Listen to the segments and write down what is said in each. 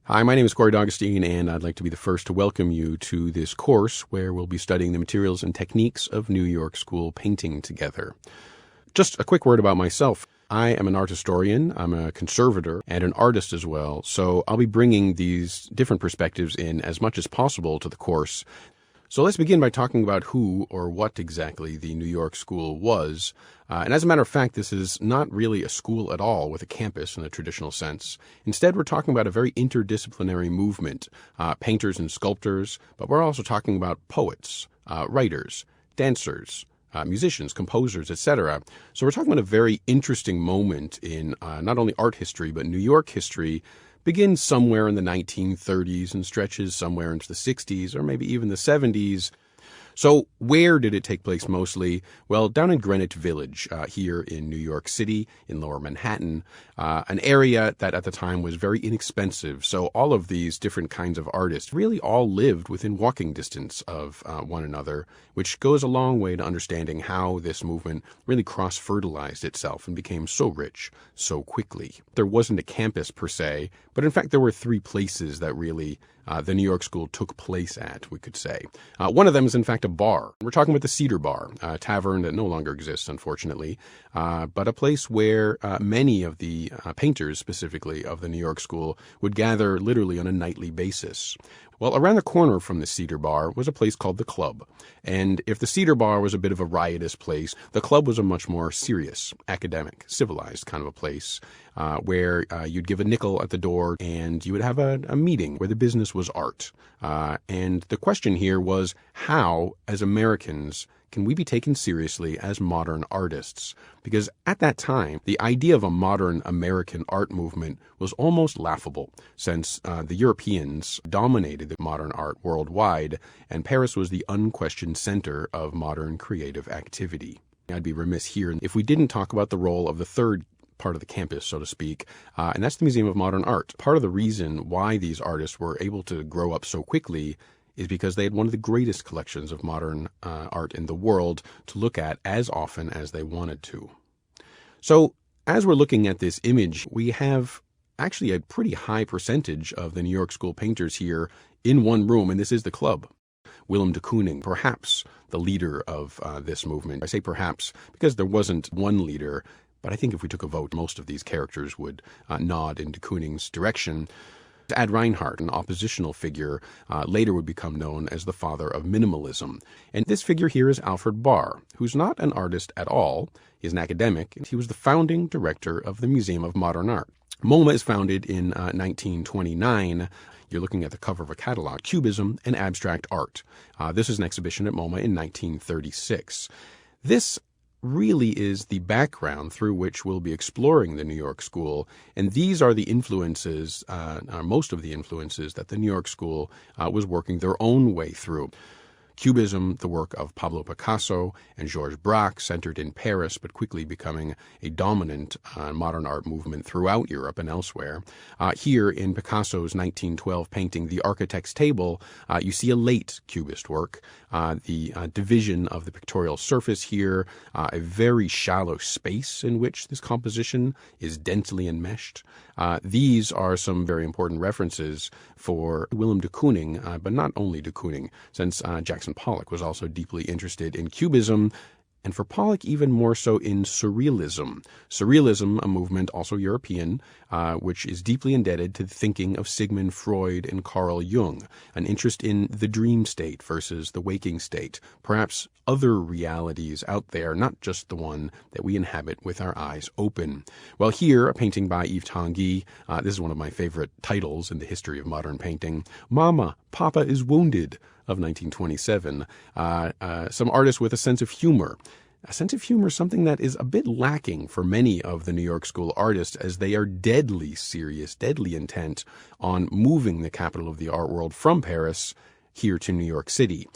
Hi, my name is Corey D'Augustine, and I'd like to be the first to welcome you to this course where we'll be studying the materials and techniques of New York School painting together. Just a quick word about myself. I am an art historian, I'm a conservator, and an artist as well, so I'll be bringing these different perspectives in as much as possible to the course. So let's begin by talking about who or what exactly the New York School was. And as a matter of fact, this is not really a school at all with a campus in the traditional sense. Instead, we're talking about a very interdisciplinary movement, painters and sculptors, but we're also talking about poets, writers, dancers, musicians, composers, etc. So we're talking about a very interesting moment in not only art history, but New York history. Begins somewhere in the 1930s and stretches somewhere into the 60s or maybe even the 70s. So where did it take place mostly? Well, down in Greenwich Village, here in New York City, in Lower Manhattan, an area that at the time was very inexpensive. So all of these different kinds of artists really all lived within walking distance of one another, which goes a long way to understanding how this movement really cross-fertilized itself and became so rich so quickly. There wasn't a campus per se, but in fact there were three places that really the New York School took place at, we could say. One of them is, in fact, a bar. We're talking about the Cedar Bar, a tavern that no longer exists, unfortunately, but a place where many of the painters, specifically, of the New York School would gather literally on a nightly basis. Well, around the corner from the Cedar Bar was a place called the Club. And if the Cedar Bar was a bit of a riotous place, the Club was a much more serious, academic, civilized kind of a place where you'd give a nickel at the door and you would have a meeting where the business was art. And the question here was, how, as Americans, can we be taken seriously as modern artists? Because at that time, the idea of a modern American art movement was almost laughable, since the Europeans dominated the modern art worldwide, and Paris was the unquestioned center of modern creative activity. I'd be remiss here if we didn't talk about the role of the third part of the campus, so to speak, and that's the Museum of Modern Art. Part of the reason why these artists were able to grow up so quickly is because they had one of the greatest collections of modern art in the world to look at as often as they wanted to. So as we're looking at this image, we have actually a pretty high percentage of the New York School painters here in one room, and this is the Club. Willem de Kooning, perhaps the leader of this movement. I say perhaps because there wasn't one leader, but I think if we took a vote, most of these characters would nod in de Kooning's direction. To add Reinhardt, an oppositional figure, later would become known as the father of minimalism. And this figure here is Alfred Barr, who's not an artist at all. He's an academic, and he was the founding director of the Museum of Modern Art. MoMA is founded in 1929. You're looking at the cover of a catalog, Cubism and Abstract Art. This is an exhibition at MoMA in 1936. This really is the background through which we'll be exploring the New York School, and these are the influences, most of the influences that the New York School was working their own way through. Cubism, the work of Pablo Picasso and Georges Braque, centered in Paris, but quickly becoming a dominant modern art movement throughout Europe and elsewhere. Here in Picasso's 1912 painting, The Architect's Table, you see a late Cubist work. The division of the pictorial surface here, a very shallow space in which this composition is densely enmeshed. These are some very important references for Willem de Kooning, but not only de Kooning, since Jackson Pollock was also deeply interested in Cubism, and for Pollock even more so in Surrealism. Surrealism, a movement also European, which is deeply indebted to the thinking of Sigmund Freud and Carl Jung, an interest in the dream state versus the waking state, perhaps other realities out there, not just the one that we inhabit with our eyes open. Well, here, a painting by Yves Tanguy. This is one of my favorite titles in the history of modern painting. Mama, Papa is Wounded, of 1927. Some artists with a sense of humor. A sense of humor, something that is a bit lacking for many of the New York School artists, as they are deadly serious, deadly intent on moving the capital of the art world from Paris here to New York City.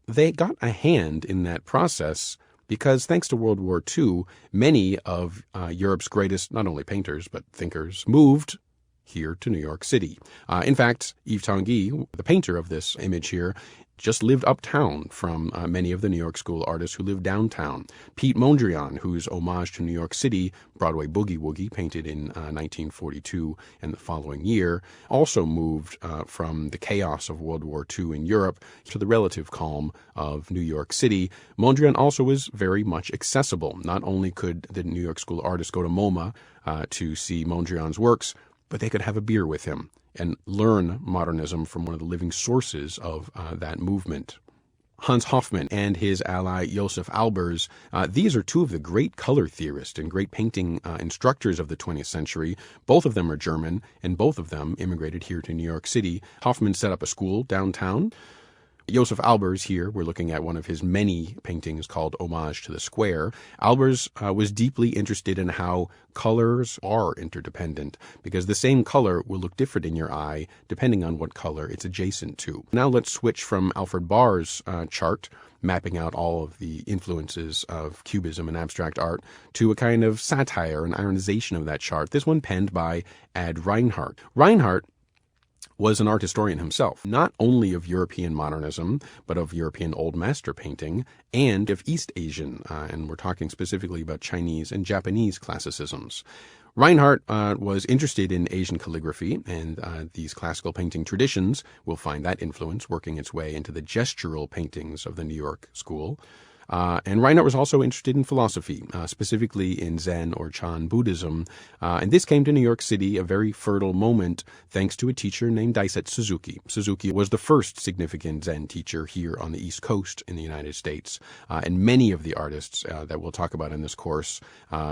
They got a hand in that process because, thanks to World War II, many of Europe's greatest, not only painters, but thinkers, moved here to New York City. In fact, Yves Tanguy, the painter of this image here, just lived uptown from many of the New York School artists who lived downtown. Pete Mondrian, whose homage to New York City, Broadway Boogie Woogie, painted in 1942 and the following year, also moved from the chaos of World War II in Europe to the relative calm of New York City. Mondrian also was very much accessible. Not only could the New York School artists go to MoMA to see Mondrian's works, but they could have a beer with him and learn modernism from one of the living sources of that movement. Hans Hofmann and his ally Josef Albers, these are two of the great color theorists and great painting instructors of the 20th century. Both of them are German, and both of them immigrated here to New York City. Hofmann set up a school downtown. Josef Albers here, we're looking at one of his many paintings called Homage to the Square. Albers was deeply interested in how colors are interdependent, because the same color will look different in your eye depending on what color it's adjacent to. Now let's switch from Alfred Barr's chart, mapping out all of the influences of Cubism and abstract art, to a kind of satire and ironization of that chart, this one penned by Ad Reinhardt. Reinhardt was an art historian himself, not only of European modernism, but of European Old Master painting and of East Asian, and we're talking specifically about Chinese and Japanese classicisms. Reinhardt was interested in Asian calligraphy, and these classical painting traditions will find that influence working its way into the gestural paintings of the New York School. And Reinhardt was also interested in philosophy, specifically in Zen or Chan Buddhism. And this came to New York City, a very fertile moment, thanks to a teacher named Daisetsu Suzuki. Suzuki was the first significant Zen teacher here on the East Coast in the United States. And many of the artists that we'll talk about in this course,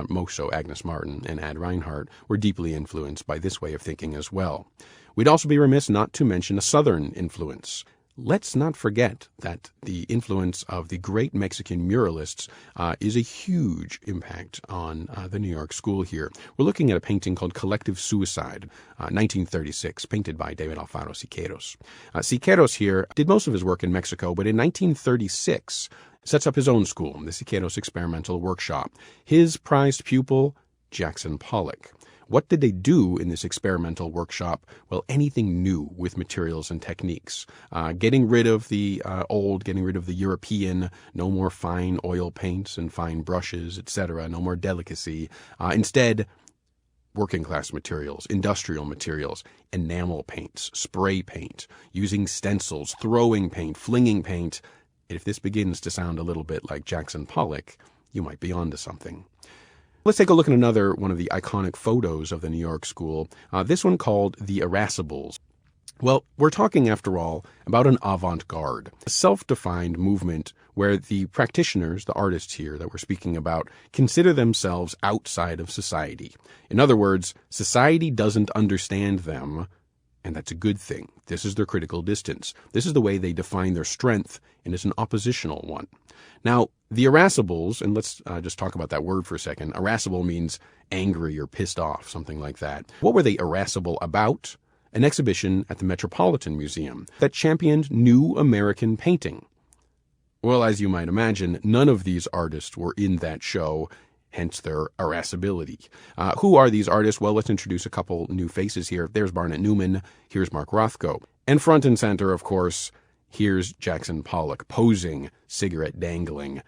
most so Agnes Martin and Ad Reinhardt, were deeply influenced by this way of thinking as well. We'd also be remiss not to mention a Southern influence. Let's not forget that the influence of the great Mexican muralists is a huge impact on the New York School here. We're looking at a painting called Collective Suicide, 1936, painted by David Alfaro Siqueiros. Siqueiros here did most of his work in Mexico, but in 1936 sets up his own school, the Siqueiros Experimental Workshop. His prized pupil, Jackson Pollock. What did they do in this experimental workshop? Well, anything new with materials and techniques. Getting rid of the old, getting rid of the European, no more fine oil paints and fine brushes, etc., no more delicacy. Instead, working class materials, industrial materials, enamel paints, spray paint, using stencils, throwing paint, flinging paint. If this begins to sound a little bit like Jackson Pollock, you might be onto something. Let's take a look at another one of the iconic photos of the New York School, this one called The Irascibles. Well, we're talking, after all, about an avant-garde, a self-defined movement where the practitioners, the artists here that we're speaking about, consider themselves outside of society. In other words, society doesn't understand them, and that's a good thing. This is their critical distance. This is the way they define their strength, and it's an oppositional one. Now, the irascibles, and let's just talk about that word for a second. Irascible means angry or pissed off, something like that. What were they irascible about? An exhibition at the Metropolitan Museum that championed new American painting. Well, as you might imagine, none of these artists were in that show, hence their irascibility. Who are these artists? Well, let's introduce a couple new faces here. There's Barnett Newman. Here's Mark Rothko. And front and center, of course, here's Jackson Pollock, posing, cigarette dangling.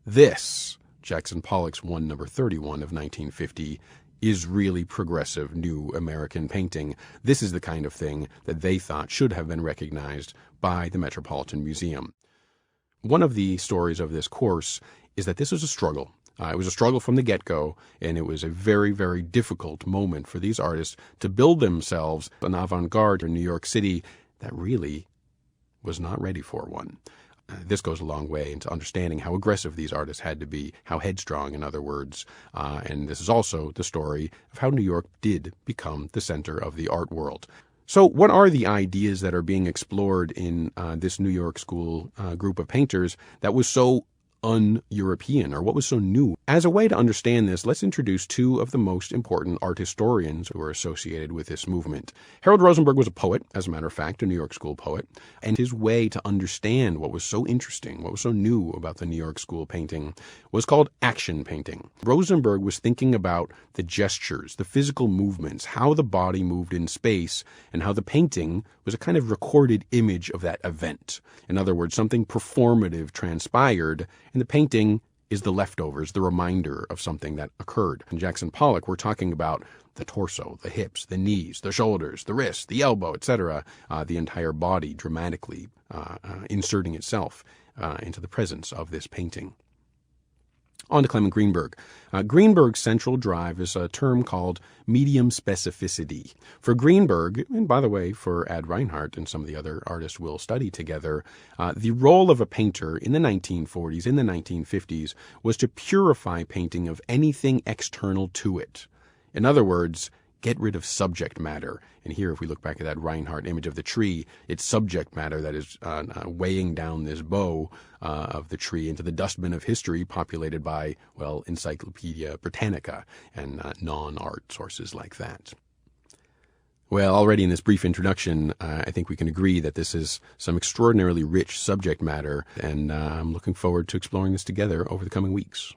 This, Jackson Pollock's one number 31 of 1950, is really progressive new American painting. This is the kind of thing that they thought should have been recognized by the Metropolitan Museum. One of the stories of this course is that this was a struggle. It was a struggle from the get-go, and it was a very, very difficult moment for these artists to build themselves an avant-garde in New York City that really was not ready for one. This goes a long way into understanding how aggressive these artists had to be, how headstrong, in other words. And this is also the story of how New York did become the center of the art world. So what are the ideas that are being explored in this New York School group of painters that was so un-European, or what was so new? As a way to understand this, let's introduce two of the most important art historians who are associated with this movement. Harold Rosenberg was a poet, as a matter of fact, a New York School poet, and his way to understand what was so interesting, what was so new about the New York School painting, was called action painting. Rosenberg was thinking about the gestures, the physical movements, how the body moved in space, and how the painting was a kind of recorded image of that event. In other words, something performative transpired, and the painting is the leftovers, the reminder of something that occurred. In Jackson Pollock, we're talking about the torso, the hips, the knees, the shoulders, the wrist, the elbow, etc., the entire body dramatically inserting itself into the presence of this painting. On to Clement Greenberg. Greenberg's central drive is a term called medium specificity. For Greenberg, and by the way, for Ad Reinhardt and some of the other artists we'll study together, the role of a painter in the 1940s, in the 1950s, was to purify painting of anything external to it. In other words, get rid of subject matter. And here, if we look back at that Reinhardt image of the tree, it's subject matter that is weighing down this bow of the tree into the dustbin of history populated by, well, Encyclopedia Britannica and non-art sources like that. Well, already in this brief introduction, I think we can agree that this is some extraordinarily rich subject matter, and I'm looking forward to exploring this together over the coming weeks.